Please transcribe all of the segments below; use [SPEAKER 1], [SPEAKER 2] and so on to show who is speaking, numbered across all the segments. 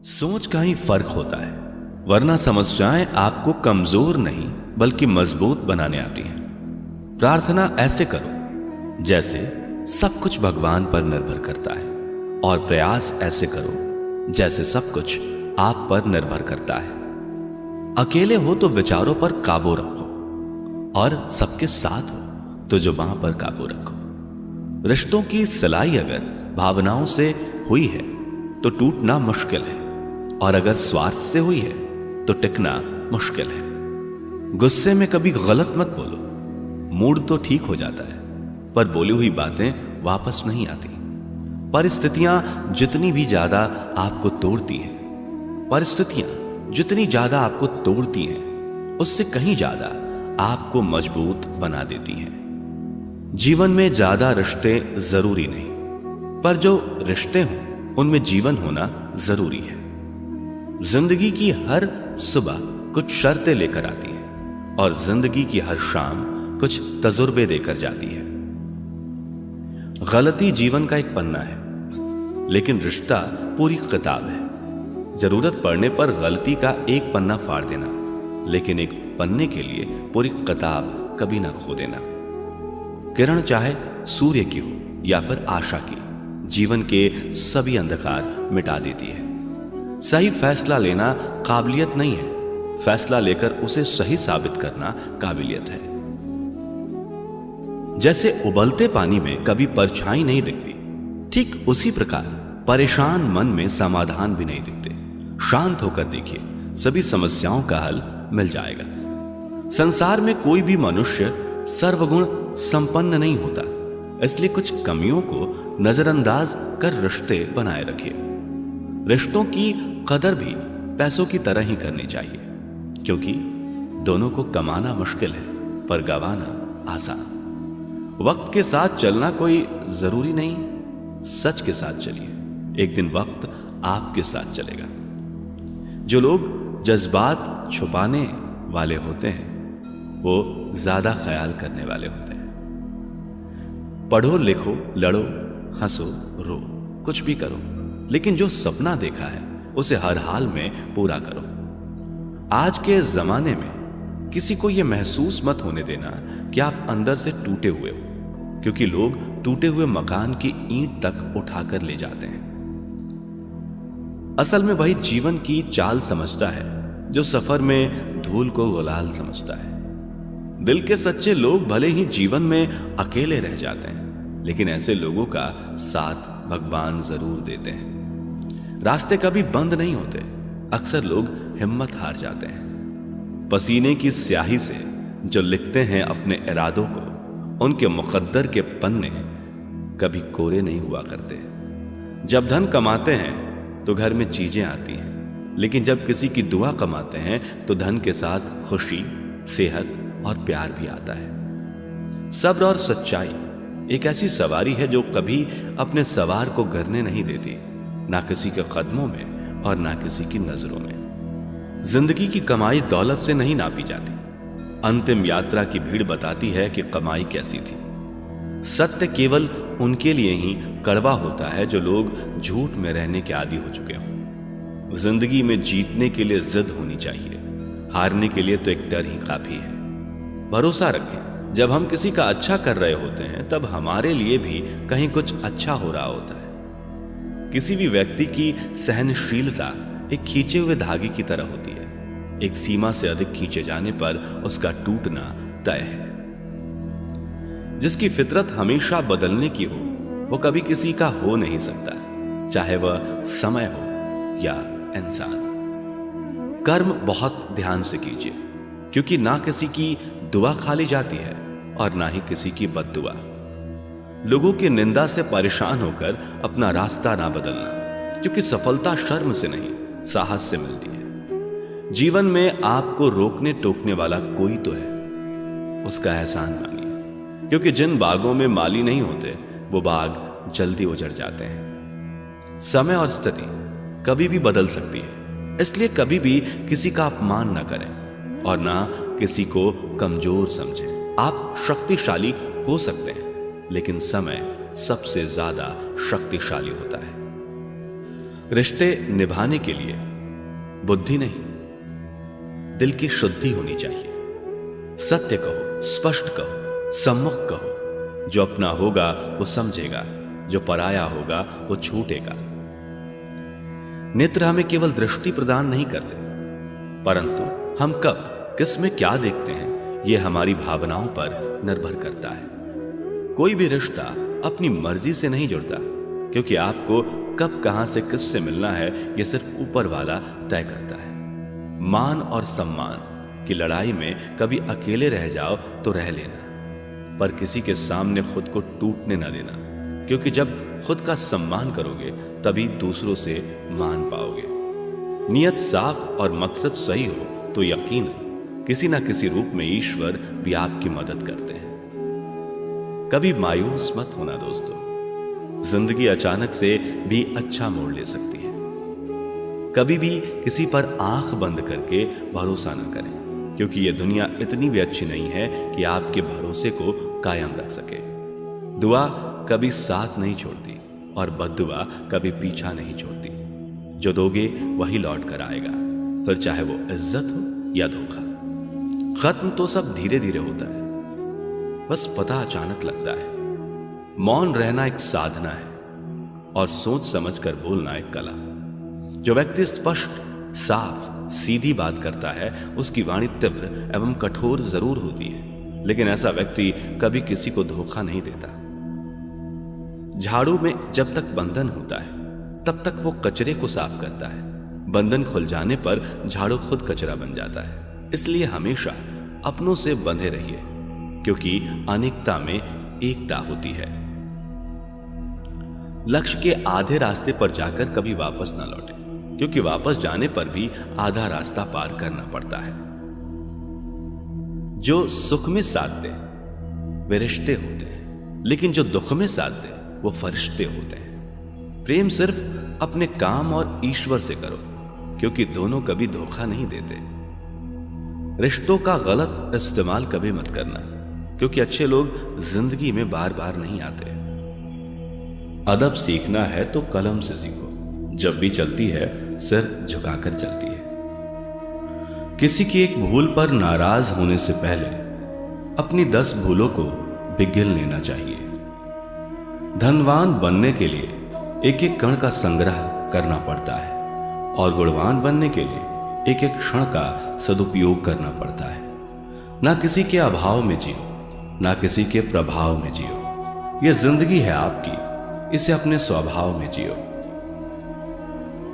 [SPEAKER 1] सोच का ही फर्क होता है, वरना समस्याएं आपको कमजोर नहीं बल्कि मजबूत बनाने आती हैं। प्रार्थना ऐसे करो जैसे सब कुछ भगवान पर निर्भर करता है, और प्रयास ऐसे करो जैसे सब कुछ आप पर निर्भर करता है। अकेले हो तो विचारों पर काबू रखो, और सबके साथ हो तो जुबान पर काबू रखो। रिश्तों की सिलाई अगर भावनाओं से हुई है तो टूटना मुश्किल है, और अगर स्वार्थ से हुई है तो टिकना मुश्किल है। गुस्से में कभी गलत मत बोलो, मूड तो ठीक हो जाता है पर बोली हुई बातें वापस नहीं आती। परिस्थितियां जितनी भी ज्यादा आपको तोड़ती हैं, परिस्थितियां जितनी ज्यादा आपको तोड़ती हैं, उससे कहीं ज्यादा आपको मजबूत बना देती हैं। जीवन में ज्यादा रिश्ते जरूरी नहीं, पर जो रिश्ते हों उनमें जीवन होना जरूरी है। जिंदगी की हर सुबह कुछ शर्तें लेकर आती है, और जिंदगी की हर शाम कुछ तजुर्बे देकर जाती है। गलती जीवन का एक पन्ना है, लेकिन रिश्ता पूरी किताब है। जरूरत पड़ने पर गलती का एक पन्ना फाड़ देना, लेकिन एक पन्ने के लिए पूरी किताब कभी ना खो देना। किरण चाहे सूर्य की हो या फिर आशा की, जीवन के सभी अंधकार मिटा देती है। सही फैसला लेना काबिलियत नहीं है, फैसला लेकर उसे सही साबित करना काबिलियत है। जैसे उबलते पानी में कभी परछाई नहीं दिखती, ठीक उसी प्रकार परेशान मन में समाधान भी नहीं दिखते। शांत होकर देखिए, सभी समस्याओं का हल मिल जाएगा। संसार में कोई भी मनुष्य सर्वगुण संपन्न नहीं होता, इसलिए कुछ कमियों को नजरअंदाज कर रिश्ते बनाए रखिए। रिश्तों की कदर भी पैसों की तरह ही करनी चाहिए, क्योंकि दोनों को कमाना मुश्किल है पर गंवाना आसान। वक्त के साथ चलना कोई जरूरी नहीं, सच के साथ चलिए, एक दिन वक्त आपके साथ चलेगा। जो लोग जज्बात छुपाने वाले होते हैं वो ज्यादा ख्याल करने वाले होते हैं। पढ़ो लिखो, लड़ो, हंसो, रो, कुछ भी करो, लेकिन जो सपना देखा है उसे हर हाल में पूरा करो। आज के जमाने में किसी को यह महसूस मत होने देना कि आप अंदर से टूटे हुए हो, क्योंकि लोग टूटे हुए मकान की ईंट तक उठाकर ले जाते हैं। असल में वही जीवन की चाल समझता है जो सफर में धूल को गुलाल समझता है। दिल के सच्चे लोग भले ही जीवन में अकेले रह जाते हैं, लेकिन ऐसे लोगों का साथ भगवान जरूर देते हैं। रास्ते कभी बंद नहीं होते, अक्सर लोग हिम्मत हार जाते हैं। पसीने की स्याही से जो लिखते हैं अपने इरादों को, उनके मुकद्दर के पन्ने कभी कोरे नहीं हुआ करते। जब धन कमाते हैं तो घर में चीजें आती हैं, लेकिन जब किसी की दुआ कमाते हैं तो धन के साथ खुशी, सेहत और प्यार भी आता है। सब्र और सच्चाई एक ऐसी सवारी है जो कभी अपने सवार को गिरने नहीं देती, ना किसी के कदमों में और ना किसी की नजरों में। जिंदगी की कमाई दौलत से नहीं नापी जाती, अंतिम यात्रा की भीड़ बताती है कि कमाई कैसी थी। सत्य केवल उनके लिए ही कड़वा होता है जो लोग झूठ में रहने के आदी हो चुके हों। जिंदगी में जीतने के लिए जिद होनी चाहिए, हारने के लिए तो एक डर ही काफी है। भरोसा रखें, जब हम किसी का अच्छा कर रहे होते हैं तब हमारे लिए भी कहीं कुछ अच्छा हो रहा होता है। किसी भी व्यक्ति की सहनशीलता एक खींचे हुए धागे की तरह होती है, एक सीमा से अधिक खींचे जाने पर उसका टूटना तय है। जिसकी फितरत हमेशा बदलने की हो वो कभी किसी का हो नहीं सकता, चाहे वह समय हो या इंसान। कर्म बहुत ध्यान से कीजिए, क्योंकि ना किसी की दुआ खाली जाती है और ना ही किसी की बद्दुआ। लोगों की निंदा से परेशान होकर अपना रास्ता ना बदलना, क्योंकि सफलता शर्म से नहीं साहस से मिलती है। जीवन में आपको रोकने टोकने वाला कोई तो है, उसका एहसान मानिए, क्योंकि जिन बागों में माली नहीं होते वो बाग जल्दी उजड़ जाते हैं। समय और स्थिति कभी भी बदल सकती है, इसलिए कभी भी किसी का अपमान ना करें और ना किसी को कमजोर समझें। आप शक्तिशाली हो सकते हैं, लेकिन समय सबसे ज्यादा शक्तिशाली होता है। रिश्ते निभाने के लिए बुद्धि नहीं, दिल की शुद्धि होनी चाहिए। सत्य कहो, स्पष्ट कहो, सम्मुख कहो। जो अपना होगा वो समझेगा, जो पराया होगा वो छूटेगा। नेत्र हमें केवल दृष्टि प्रदान नहीं करते, परंतु हम कब किस में क्या देखते हैं यह हमारी भावनाओं पर निर्भर करता है। कोई भी रिश्ता अपनी मर्जी से नहीं जुड़ता, क्योंकि आपको कब कहां से किससे मिलना है यह सिर्फ ऊपर वाला तय करता है। मान और सम्मान की लड़ाई में कभी अकेले रह जाओ तो रह लेना, पर किसी के सामने खुद को टूटने न देना, क्योंकि जब खुद का सम्मान करोगे तभी दूसरों से मान पाओगे। नियत साफ और मकसद सही हो तो यकीनन किसी ना किसी रूप में ईश्वर भी आपकी मदद करते हैं। कभी मायूस मत होना दोस्तों, जिंदगी अचानक से भी अच्छा मोड़ ले सकती है। कभी भी किसी पर आंख बंद करके भरोसा न करें, क्योंकि यह दुनिया इतनी भी अच्छी नहीं है कि आपके भरोसे को कायम रख सके। दुआ कभी साथ नहीं छोड़ती और बद्दुआ कभी पीछा नहीं छोड़ती। जो दोगे वही लौट कर आएगा, फिर चाहे वो इज्जत हो या धोखा। खत्म तो सब धीरे धीरे होता है, बस पता अचानक लगता है। मौन रहना एक साधना है और सोच समझकर बोलना एक कला। जो व्यक्ति स्पष्ट, साफ, सीधी बात करता है उसकी वाणी तीव्र एवं कठोर जरूर होती है, लेकिन ऐसा व्यक्ति कभी किसी को धोखा नहीं देता। झाड़ू में जब तक बंधन होता है तब तक वो कचरे को साफ करता है। बंधन खुल जाने पर झाड़ू खुद कचरा बन जाता है। इसलिए हमेशा अपनों से बंधे रहिए, क्योंकि अनेकता में एकता होती है। लक्ष्य के आधे रास्ते पर जाकर कभी वापस ना लौटे, क्योंकि वापस जाने पर भी आधा रास्ता पार करना पड़ता है। जो सुख में साथ दे वे रिश्ते होते हैं, लेकिन जो दुख में साथ दे वो फरिश्ते होते हैं। प्रेम सिर्फ अपने काम और ईश्वर से करो, क्योंकि दोनों कभी धोखा नहीं देते। रिश्तों का गलत इस्तेमाल कभी मत करना, क्योंकि अच्छे लोग जिंदगी में बार बार नहीं आते। अदब सीखना है तो कलम से सीखो, जब भी चलती है सिर झुकाकर चलती है। किसी की एक भूल पर नाराज होने से पहले अपनी 10 भूलों को बिगिल लेना चाहिए। धनवान बनने के लिए एक एक कण का संग्रह करना पड़ता है और गुणवान बनने के लिए एक एक क्षण का सदुपयोग करना पड़ता है। ना किसी के अभाव में जियो, ना किसी के प्रभाव में जियो। यह जिंदगी है आपकी, इसे अपने स्वभाव में जियो।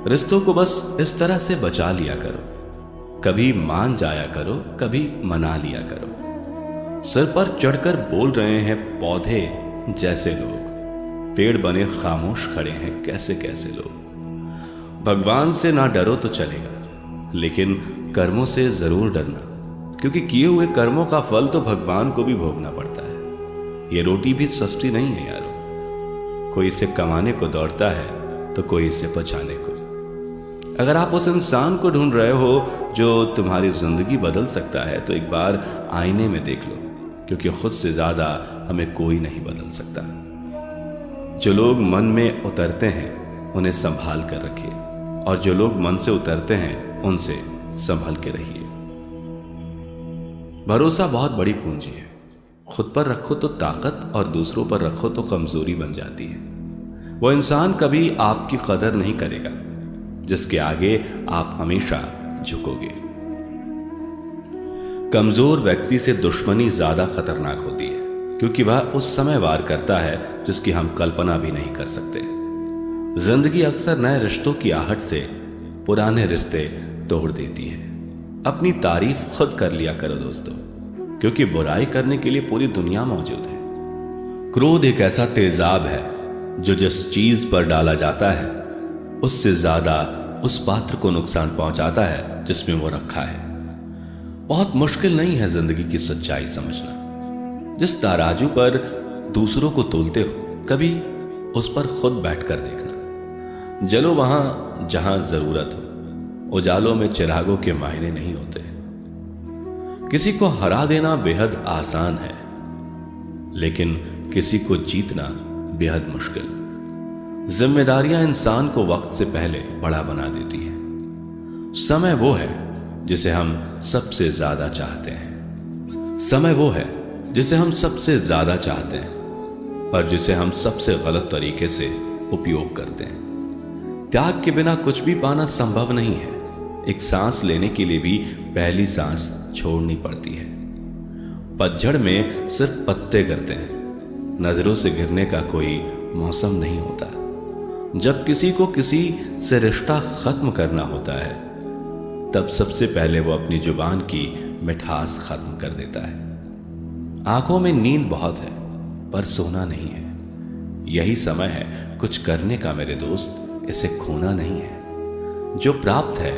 [SPEAKER 1] रिश्तों को बस इस तरह से बचा लिया करो, कभी मान जाया करो, कभी मना लिया करो। सिर पर चढ़कर बोल रहे हैं पौधे जैसे लोग, पेड़ बने खामोश खड़े हैं कैसे कैसे लोग। भगवान से ना डरो तो चलेगा, लेकिन कर्मों से जरूर डरना, क्योंकि किए हुए कर्मों का फल तो भगवान को भी भोगना पड़ता है। ये रोटी भी सस्ती नहीं है यारो, कोई इसे कमाने को दौड़ता है तो कोई इसे बचाने को। अगर आप उस इंसान को ढूंढ रहे हो जो तुम्हारी जिंदगी बदल सकता है, तो एक बार आईने में देख लो, क्योंकि खुद से ज्यादा हमें कोई नहीं बदल सकता। जो लोग मन में उतरते हैं उन्हें संभाल कर रखिए, और जो लोग मन से उतरते हैं उनसे संभल के रहिए। भरोसा बहुत बड़ी पूंजी है। खुद पर रखो तो ताकत और दूसरों पर रखो तो कमजोरी बन जाती है। वो इंसान कभी आपकी कदर नहीं करेगा जिसके आगे आप हमेशा झुकोगे। कमजोर व्यक्ति से दुश्मनी ज्यादा खतरनाक होती है, क्योंकि वह उस समय वार करता है जिसकी हम कल्पना भी नहीं कर सकते। जिंदगी अक्सर नए रिश्तों की आहट से पुराने रिश्ते तोड़ देती है। अपनी तारीफ खुद कर लिया करो दोस्तों, क्योंकि बुराई करने के लिए पूरी दुनिया मौजूद है। क्रोध एक ऐसा तेजाब है जो जिस चीज पर डाला जाता है उससे ज्यादा उस पात्र को नुकसान पहुंचाता है जिसमें वो रखा है। बहुत मुश्किल नहीं है जिंदगी की सच्चाई समझना। जिस तराजू पर दूसरों को तोलते हो, कभी उस पर खुद बैठकर देखना। जलो वहां जहां जरूरत हो, उजालों में चिरागों के मायने नहीं होते। किसी को हरा देना बेहद आसान है, लेकिन किसी को जीतना बेहद मुश्किल। जिम्मेदारियां इंसान को वक्त से पहले बड़ा बना देती हैं। समय वो है जिसे हम सबसे ज्यादा चाहते हैं। समय वो है जिसे हम सबसे ज्यादा चाहते हैं, पर जिसे हम सबसे गलत तरीके से उपयोग करते हैं। त्याग के बिना कुछ भी पाना संभव नहीं है। एक सांस लेने के लिए भी पहली सांस छोड़नी पड़ती है। पतझड़ में सिर्फ पत्ते गिरते हैं, नजरों से गिरने का कोई मौसम नहीं होता। जब किसी को किसी से रिश्ता खत्म करना होता है, तब सबसे पहले वो अपनी जुबान की मिठास खत्म कर देता है। आंखों में नींद बहुत है, पर सोना नहीं है। यही समय है कुछ करने का मेरे दोस्त, इसे खोना नहीं है। जो प्राप्त है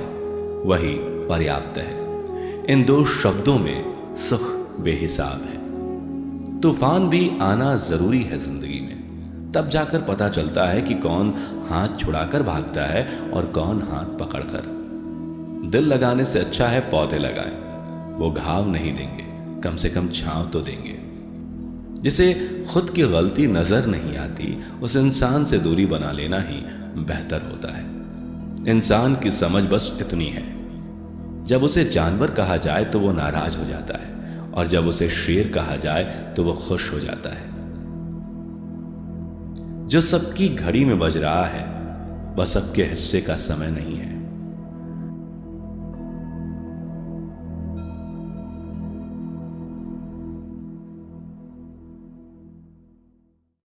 [SPEAKER 1] वही पर्याप्त है। इन दो शब्दों में सुख बेहिसाब है। तूफान भी आना जरूरी है जिंदगी में, तब जाकर पता चलता है कि कौन हाथ छुड़ाकर भागता है और कौन हाथ पकड़कर। दिल लगाने से अच्छा है पौधे लगाएं। वो घाव नहीं देंगे, कम से कम छांव तो देंगे। जिसे खुद की गलती नजर नहीं आती, उस इंसान से दूरी बना लेना ही बेहतर होता है। इंसान की समझ बस इतनी है, जब उसे जानवर कहा जाए तो वो नाराज हो जाता है, और जब उसे शेर कहा जाए तो वो खुश हो जाता है। जो सबकी घड़ी में बज रहा है, वह सबके हिस्से का समय नहीं है।